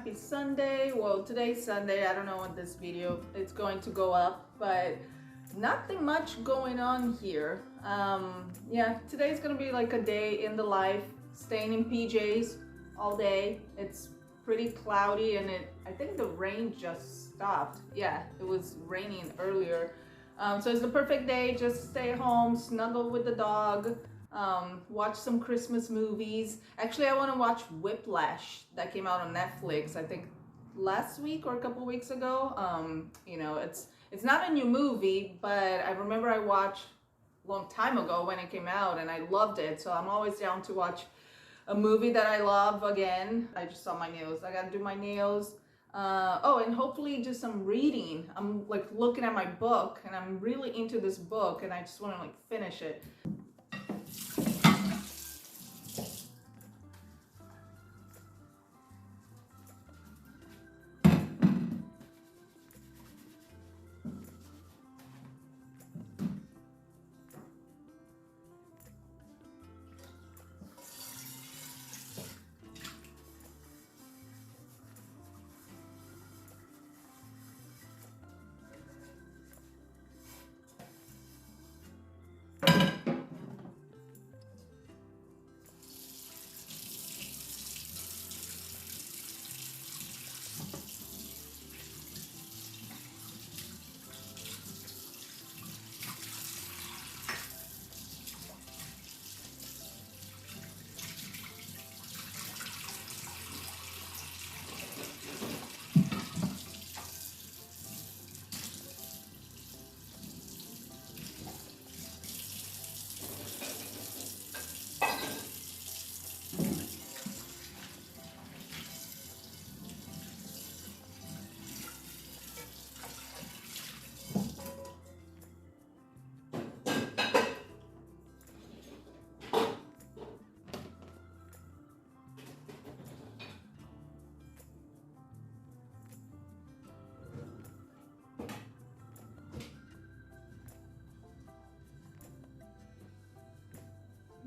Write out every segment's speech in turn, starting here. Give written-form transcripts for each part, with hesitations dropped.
happy Sunday. Well, today's Sunday. I don't know when this video is going to go up, but nothing much going on here. Yeah, today's gonna be like a day in the life, staying in PJs all day. It's pretty cloudy and I think the rain just stopped. Yeah, it was raining earlier. So it's the perfect day, just stay at home, snuggle with the dog, watch some Christmas movies. Actually, I want to watch Whiplash that came out on Netflix, I think last week or a couple weeks ago. You know, it's not a new movie, but I remember I watched a long time ago when it came out and I loved it. So I'm always down to watch a movie that I love again. I just saw my nails. I gotta do my nails. Oh, and hopefully do some reading. I'm like looking at my book and I'm really into this book and I just want to like finish it.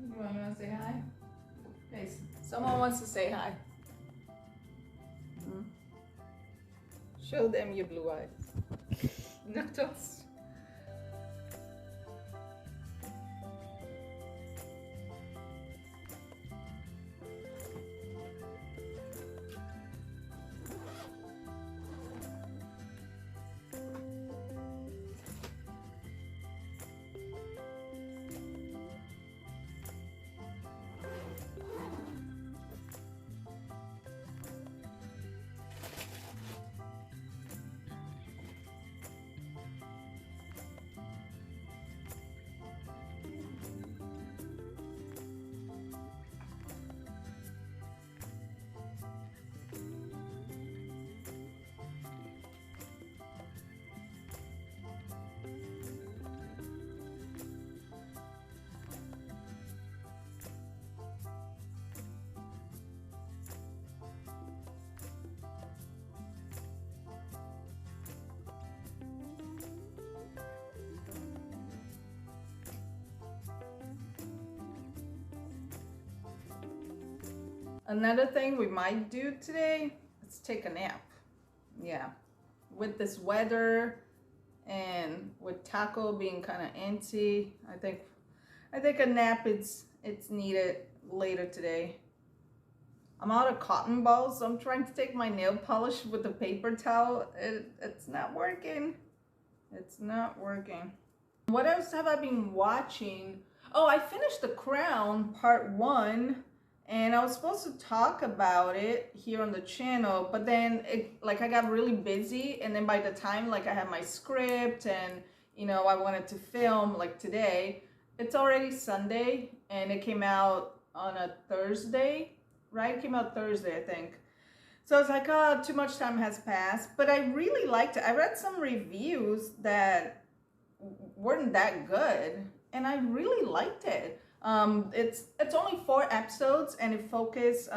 You want to say hi? Hey, someone wants to say hi. Show them your blue eyes. Not us. Another thing we might do today is take a nap. Yeah, with this weather and with taco being kind of empty, I think a nap it's needed later today. I'm out of cotton balls, so I'm trying to take my nail polish with a paper towel. It's not working. It's not working. What else have I been watching? Oh, I finished The Crown Part 1. And I was supposed to talk about it here on the channel, but then I got really busy, and then by the time like I had my script and you know I wanted to film like today, it's already Sunday and it came out on a Thursday, right? It came out Thursday, I think. So I was like, oh, too much time has passed, but I really liked it. I read some reviews that weren't that good, and I really liked it. It's only 4 episodes and it focuses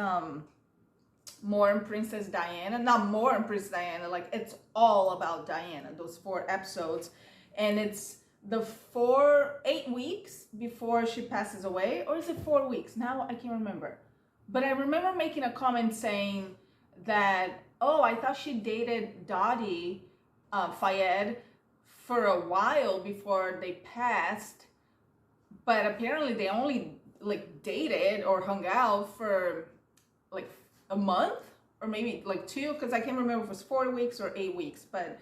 more on Princess Diana, not more on Princess Diana, like it's all about Diana, those 4 episodes, and it's the 8 weeks before she passes away, or is it 4 weeks? Now I can't remember, but I remember making a comment saying that, oh, I thought she dated Dottie Fayed for a while before they passed, but apparently they only like dated or hung out for like a month or maybe like two, because I can't remember if it was 4 weeks or 8 weeks. But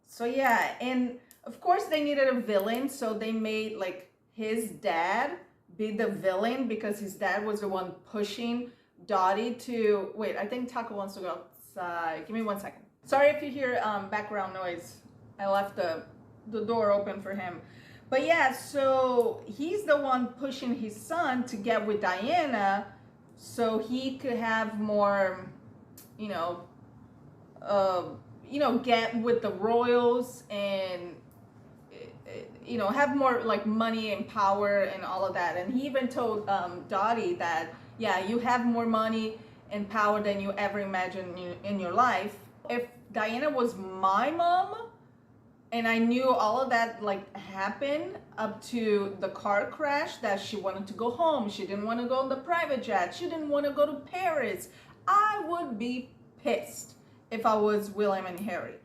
so yeah, and of course they needed a villain, so they made like his dad be the villain because his dad was the one pushing Dottie to wait. I think Taco wants to go outside. Give me 1 second. Sorry if you hear background noise. I left the door open for him. But yeah, so he's the one pushing his son to get with Diana so he could have more, you know, get with the royals and, have more like money and power and all of that. And he even told Dottie that, yeah, you have more money and power than you ever imagined in your life. If Diana was my mom, and I knew all of that like happened up to the car crash, that she wanted to go home, she didn't want to go on the private jet, she didn't want to go to Paris, I would be pissed if I was William and Harry.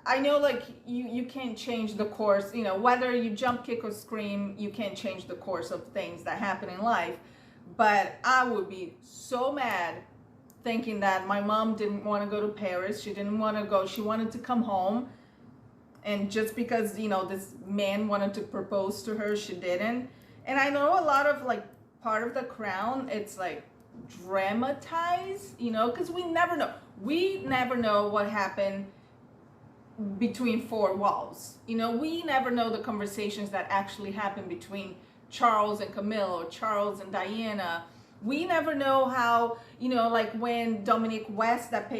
I know like you can't change the course, whether you jump, kick or scream, you can't change the course of things that happen in life. But I would be so mad thinking that my mom didn't want to go to Paris, she didn't want to go, she wanted to come home. And just because, this man wanted to propose to her, she didn't. And I know a lot of like part of The Crown, it's like dramatized, because we never know. We never know what happened between four walls. We never know the conversations that actually happened between Charles and Camilla or Charles and Diana. We never know how, like when Dominic West, that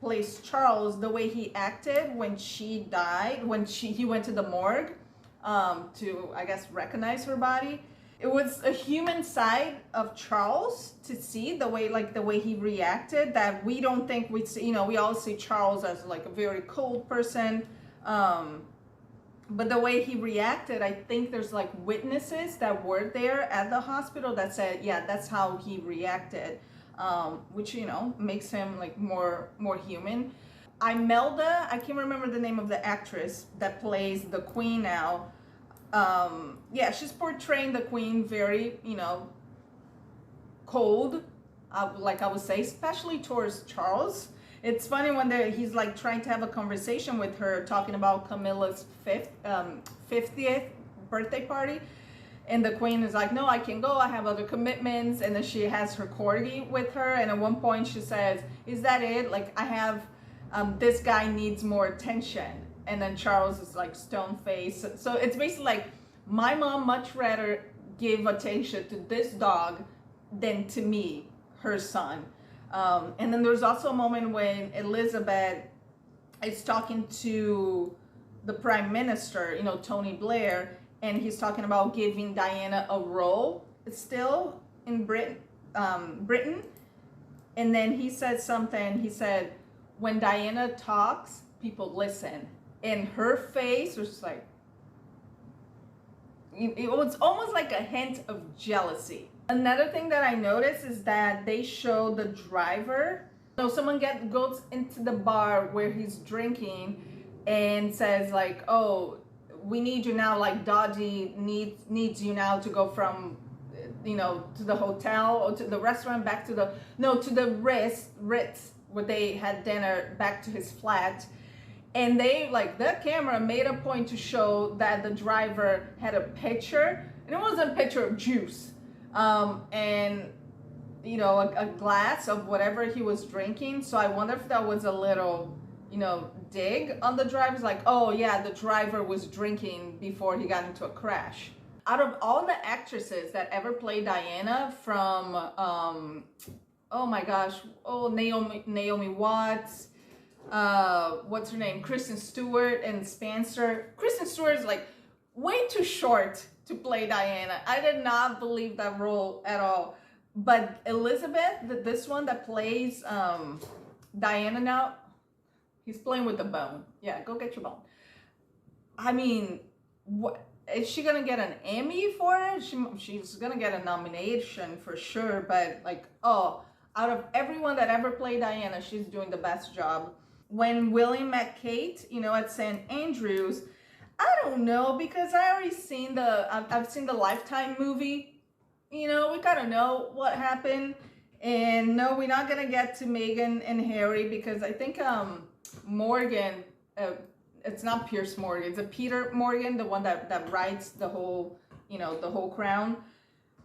plays Charles, the way he acted when she died, when he went to the morgue to, I guess, recognize her body. It was a human side of Charles to see, the way he reacted, that we don't think we see. We all see Charles as like a very cold person, but the way he reacted, I think there's like witnesses that were there at the hospital that said, yeah, that's how he reacted. Which makes him like more human. Imelda, I can't remember the name of the actress that plays the queen now. Yeah, she's portraying the queen very cold, like I would say, especially towards Charles. It's funny when he's like trying to have a conversation with her, talking about Camilla's 50th birthday party. And the queen is like, no, I can go, I have other commitments. And then she has her corgi with her. And at one point she says, is that it? Like, I have, this guy needs more attention. And then Charles is like stone faced. So it's basically like, my mom much rather give attention to this dog than to me, her son. And then there's also a moment when Elizabeth is talking to the prime minister, Tony Blair, and he's talking about giving Diana a role still in Britain. And then he said something, he said, when Diana talks, people listen. And her face was like, it was almost like a hint of jealousy. Another thing that I noticed is that they show the driver. So someone goes into the bar where he's drinking and says like, oh, we need you now, like Dodgy needs you now to go from, to the hotel or to the restaurant, back to the Ritz, where they had dinner, back to his flat. And they, like, the camera made a point to show that the driver had a pitcher, and it wasn't a pitcher of juice, and, a glass of whatever he was drinking. So I wonder if that was a little, dig on the driver's, like, oh yeah, the driver was drinking before he got into a crash. Out of all the actresses that ever played Diana, from, oh my gosh, Naomi Watts, what's her name, Kristen Stewart, and Spencer. Kristen Stewart is like way too short to play Diana. I did not believe that role at all. But Elizabeth, this one that plays Diana now, he's playing with the bone. Yeah, go get your bone. I mean, what is she gonna get an Emmy for it? She's gonna get a nomination for sure. But like, oh, out of everyone that ever played Diana, she's doing the best job. When William met Kate, you know, at St. Andrews, I don't know, because I already seen I've seen the Lifetime movie. You know, we kind of know what happened. And no, we're not gonna get to Meghan and Harry, because I think Morgan, it's not Pierce Morgan, it's a Peter Morgan, the one that writes the whole, you know, the whole Crown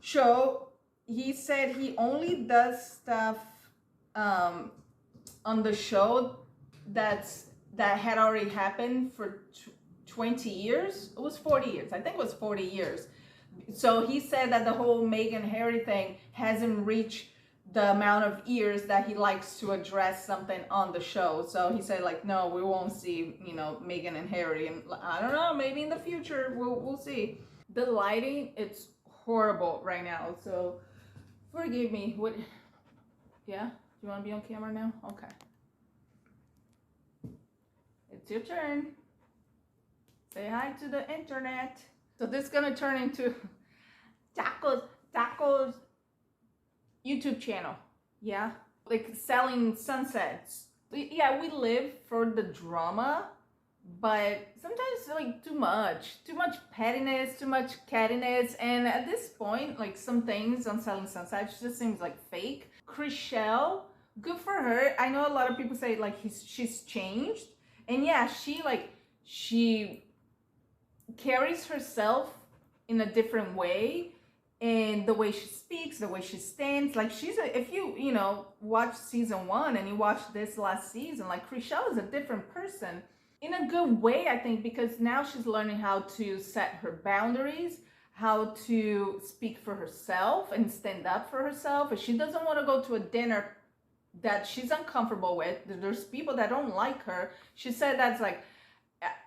show. He said he only does stuff on the show that had already happened for 20 years. It was 40 years. I think it was 40 years. So he said that the whole Meghan Harry thing hasn't reached the amount of years that he likes to address something on the show. So he said, like, no, we won't see, you know, Meghan and Harry. And I don't know, maybe in the future we'll see. The lighting, it's horrible right now. So forgive me. What? Yeah? Do you want to be on camera now? Okay. It's your turn. Say hi to the internet. So this is gonna turn into Taco's YouTube channel. Yeah, like selling sunsets. Yeah, we live for the drama, but sometimes like too much pettiness, too much cattiness, and at this point, like some things on selling sunsets just seems like fake. Chrishell, good for her. I know a lot of people say like she's changed, and yeah, she carries herself in a different way, and the way she speaks, the way she stands, like if you know, watch season 1 and you watch this last season, like Chrishell is a different person in a good way, I think, because now she's learning how to set her boundaries, how to speak for herself and stand up for herself. If she doesn't want to go to a dinner that she's uncomfortable with, there's people that don't like her, she said that's like,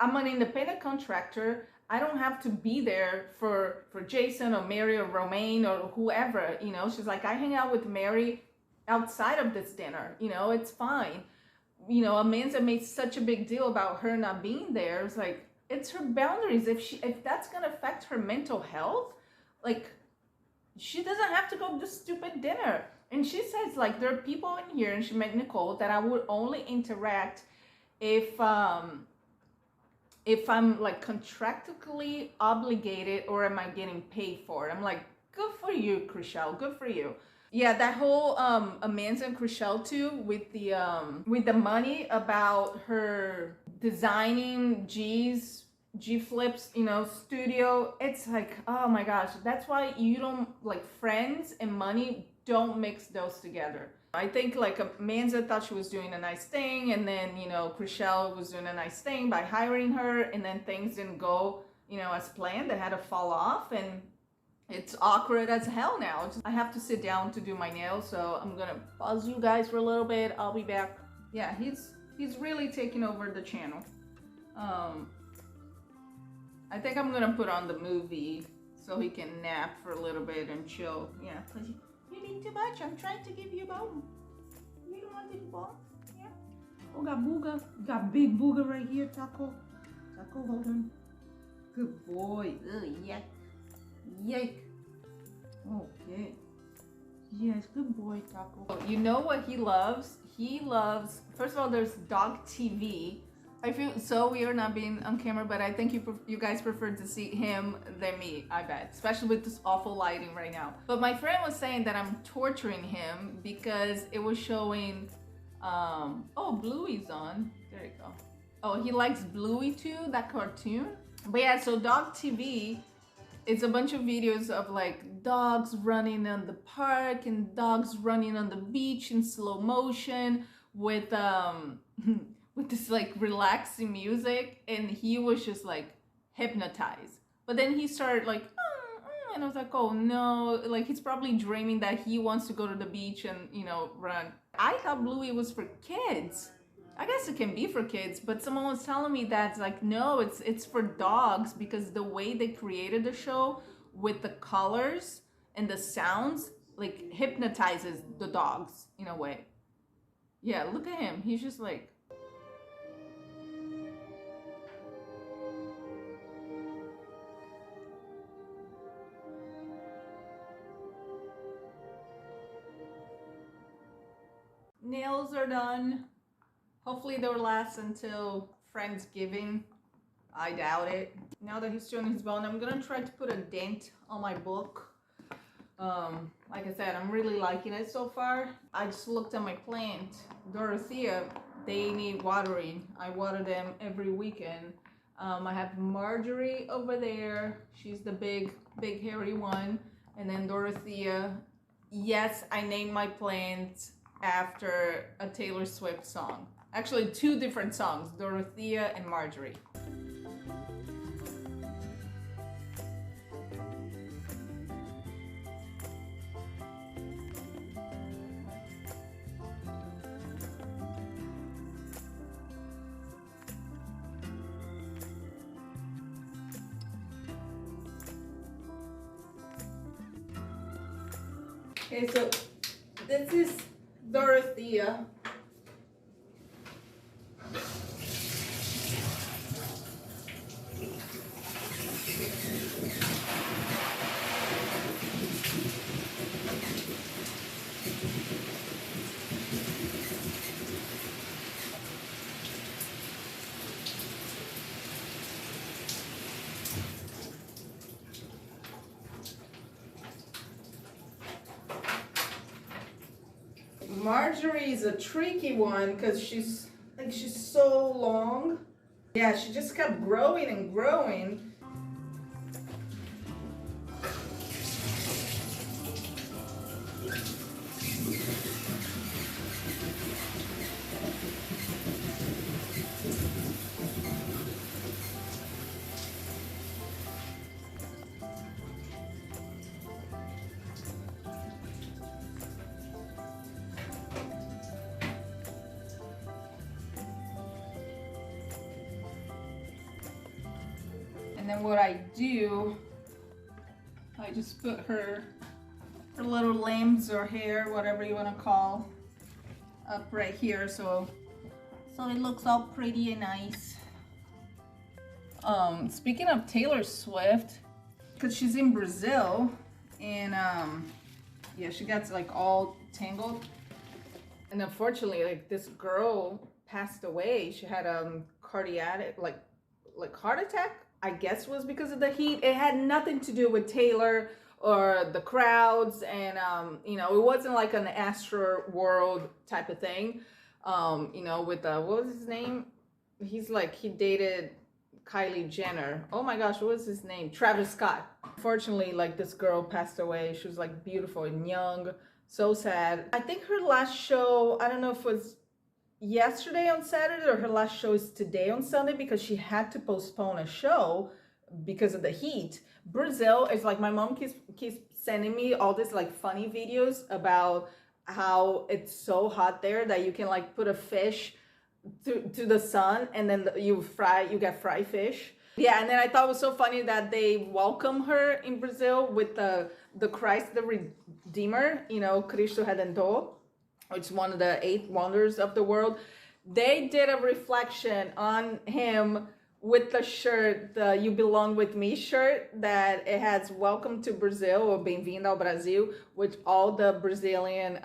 I'm an independent contractor. I don't have to be there for Jason or Mary or Romaine or whoever, you know. She's like, I hang out with Mary outside of this dinner, you know, it's fine. You know, Amanda made such a big deal about her not being there. It's like, it's her boundaries. If that's gonna affect her mental health, like, she doesn't have to go to this stupid dinner. And she says, like, there are people in here, and she met Nicole, that I would only interact if I'm like contractually obligated, or am I getting paid for it? I'm like, good for you, Chrishell, good for you. Yeah, that whole Amanda and Chrishell too, with the money about her designing G Flip's, you know, studio. It's like, oh my gosh, that's why you don't, like, friends and money don't mix those together. I think like Amanda thought she was doing a nice thing, and then, you know, Chrishell was doing a nice thing by hiring her, and then things didn't go, you know, as planned. They had to fall off, and it's awkward as hell now. I have to sit down to do my nails, so I'm gonna pause you guys for a little bit. I'll be back. Yeah, he's really taking over the channel. I think I'm gonna put on the movie so he can nap for a little bit and chill. Yeah, because you need too much. I'm trying to give you a bone. You don't want this bone? Yeah. Oh, got booger. Got big booger right here, Taco. Taco, hold on. Good boy. Ugh, yuck. Yuck. Okay. Yes, good boy, Taco. You know what he loves? He loves, first of all, there's dog TV. I feel so weird not being on camera, but I think you guys prefer to see him than me, I bet. Especially with this awful lighting right now. But my friend was saying that I'm torturing him because it was showing, oh, Bluey's on. There you go. Oh, he likes Bluey too, that cartoon. But yeah, so dog TV, it's a bunch of videos of like dogs running on the park and dogs running on the beach in slow motion with with this like relaxing music, and he was just like hypnotized. But then he started like, and I was like, oh no, like he's probably dreaming that he wants to go to the beach and, you know, run. I thought Bluey was for kids. I guess it can be for kids, but someone was telling me that like, no, it's for dogs, because the way they created the show with the colors and the sounds like hypnotizes the dogs in a way. Yeah, look at him. He's just like, nails are done. Hopefully they'll last until Friendsgiving. I doubt it. Now that he's chewing his bone, I'm gonna try to put a dent on my book. Like I said, I'm really liking it so far. I just looked at my plant, Dorothea. They need watering. I water them every weekend. I have Marjorie over there. She's the big hairy one. And then Dorothea. Yes, I named my plants after a Taylor Swift song. Actually, 2 different songs, Dorothea and Marjorie. Okay, so this is Dorothea. Marjorie is a tricky one because she's so long. Yeah, she just kept growing and growing. And then what I do, I just put her little limbs or hair, whatever you want to call, up right here, so it looks all pretty and nice. Speaking of Taylor Swift, because she's in Brazil, and yeah, she got like all tangled, and unfortunately, like this girl passed away. She had cardiac, like heart attack. I guess was because of the heat. It had nothing to do with Taylor or the crowds, and you know, it wasn't like an Astro World type of thing. You know, with what was his name? He dated Kylie Jenner. Oh my gosh, what was his name? Travis Scott. Unfortunately, like this girl passed away. She was like beautiful and young. So sad. I think her last show, I don't know if it was yesterday on Saturday or her last show is today on Sunday, because she had to postpone a show because of the heat. Brazil is like, my mom keeps sending me all this like funny videos about how it's so hot there that you can like put a fish to the sun and then you get fried fish. Yeah, and then I thought it was so funny that they welcome her in Brazil with the Christ the Redeemer, you know, Cristo Redentor, which is one of the 8 wonders of the world. They did a reflection on him with the shirt, the You Belong With Me shirt, that it has Welcome to Brazil, or Bem-vindo ao Brasil, with all the Brazilian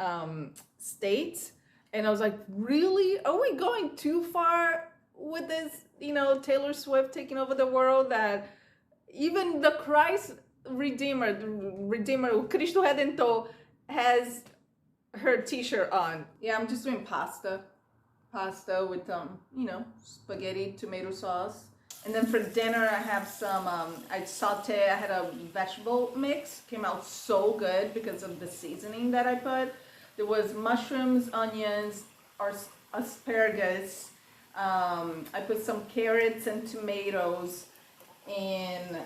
states. And I was like, really? Are we going too far with this, you know, Taylor Swift taking over the world, that even the Christ Redeemer, Cristo Redentor, has her t-shirt on. Yeah, I'm just doing pasta with you know, spaghetti tomato sauce. And then for dinner I have some I had a vegetable mix, came out so good because of the seasoning that I put. There was mushrooms, onions, or asparagus. I put some carrots and tomatoes, and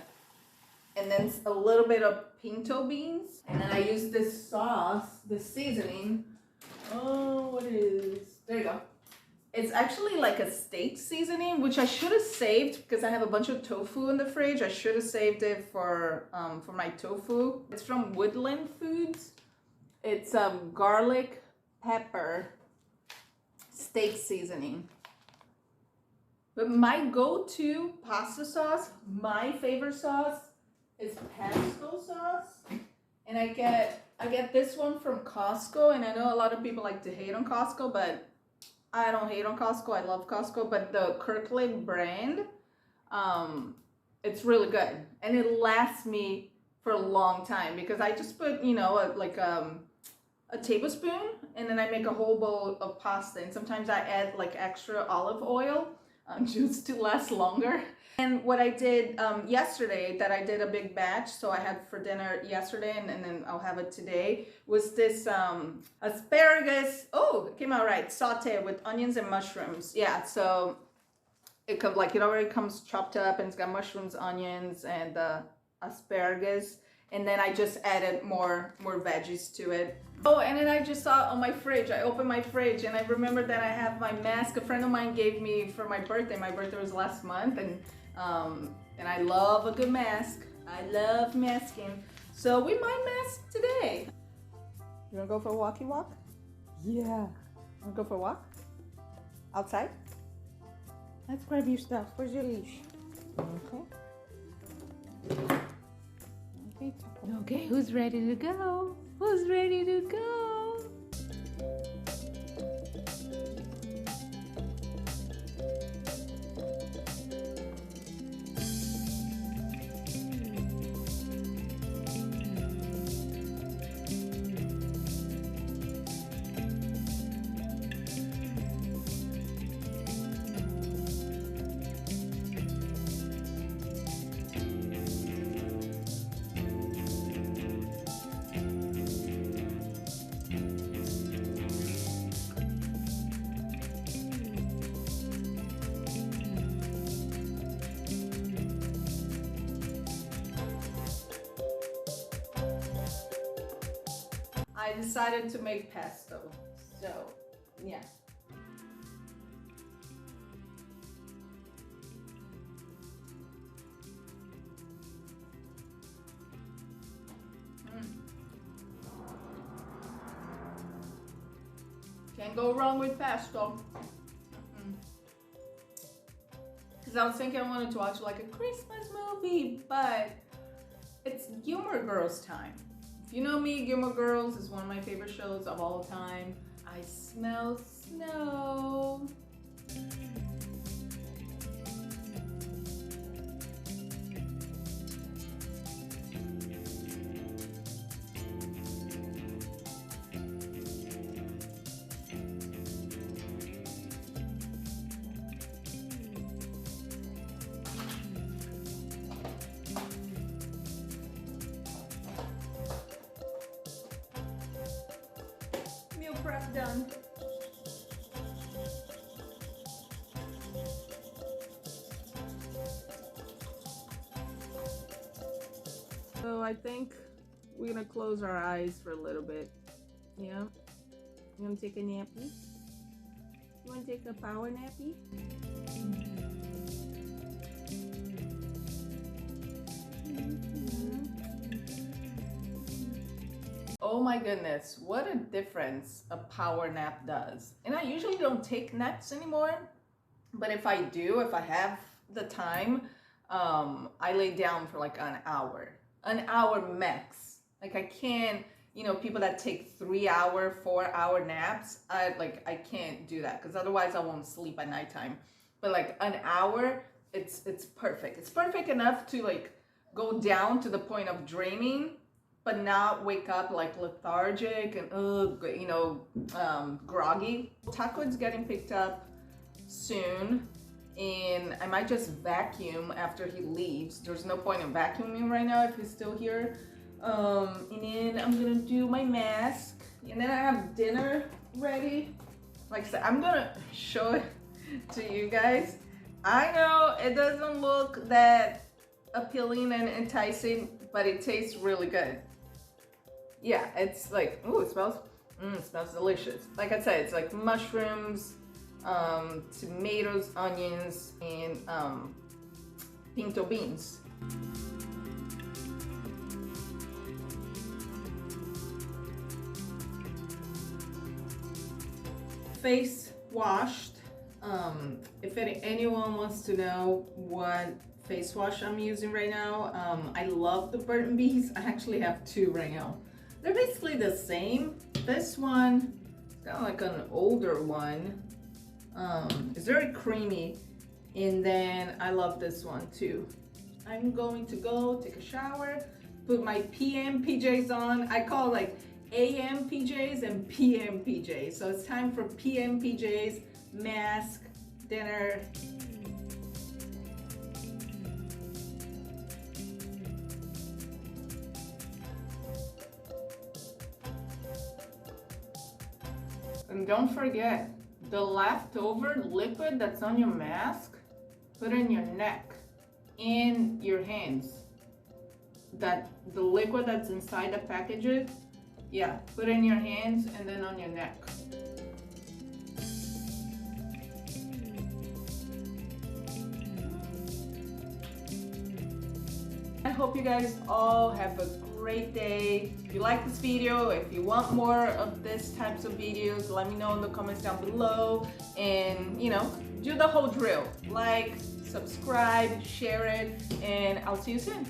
then a little bit of pinto beans. And then I use this sauce, this seasoning. Oh, what is, there you go. It's actually like a steak seasoning, which I should have saved because I have a bunch of tofu in the fridge. I should have saved it for my tofu. It's from Woodland Foods. It's garlic pepper steak seasoning. But my go-to pasta sauce, my favorite sauce, is pesto sauce. And I get I get this one from Costco, and I know a lot of people like to hate on Costco, but I don't hate on Costco. I love Costco, but the Kirkland brand, it's really good, and it lasts me for a long time because I just put, you know, a tablespoon, and then I make a whole bowl of pasta, and sometimes I add like extra olive oil just to last longer. And what I did yesterday, that I did a big batch, so I had for dinner yesterday, and then I'll have it today, was this asparagus. Oh, it came out right. Saute with onions and mushrooms. Yeah, so it comes like, it already comes chopped up, and it's got mushrooms, onions, and asparagus. And then I just added more veggies to it. Oh, and then I just saw on my fridge, I opened my fridge, and I remembered that I have my mask a friend of mine gave me for my birthday. My birthday was last month, and I love a good mask. I love masking. So we might mask today. You wanna go for a walkie walk? Yeah. Wanna go for a walk? Outside? Let's grab your stuff. Where's your leash? Okay. Okay, who's ready to go? Who's ready to go? I decided to make pesto, so yeah. Can't go wrong with pesto. Because I was thinking I wanted to watch like a Christmas movie, but it's Gilmore Girls time. If you know me, Gilmore Girls is one of my favorite shows of all time. I smell snow. Meal prep done. So I think we're gonna close our eyes for a little bit. Yeah. You wanna take a nappy? You wanna take a power nappy? Oh my goodness, what a difference a power nap does. And I usually don't take naps anymore, but if I do, if I have the time, I lay down for like an hour max. Like I can't, you know, people that take 3-hour, 4-hour naps, I can't do that because otherwise I won't sleep at nighttime. But like an hour, it's perfect. It's perfect enough to like go down to the point of draining, but not wake up like lethargic and groggy. Taco's getting picked up soon, and I might just vacuum after he leaves. There's no point in vacuuming right now if he's still here. And then I'm gonna do my mask, and then I have dinner ready. Like I said, I'm gonna show it to you guys. I know it doesn't look that appealing and enticing, but it tastes really good. Yeah, it's like, ooh, it smells delicious. Like I said, it's like mushrooms, tomatoes, onions, and pinto beans. Face washed. If anyone wants to know what face wash I'm using right now, I love the Burton Bees. I actually have two right now. They're basically the same. This one, it's kind of like an older one. It's very creamy. And then I love this one too. I'm going to go take a shower, put my PM PJs on. I call like AM PJs and PM PJs. So it's time for PM PJs, mask, dinner. And don't forget, the leftover liquid that's on your mask, put it in your neck, in your hands. The liquid that's inside the packages, yeah, put it in your hands and then on your neck. I hope you guys all have a great day. If you like this video, if you want more of this types of videos, let me know in the comments down below. And you know, do the whole drill. Like, subscribe, share it, and I'll see you soon.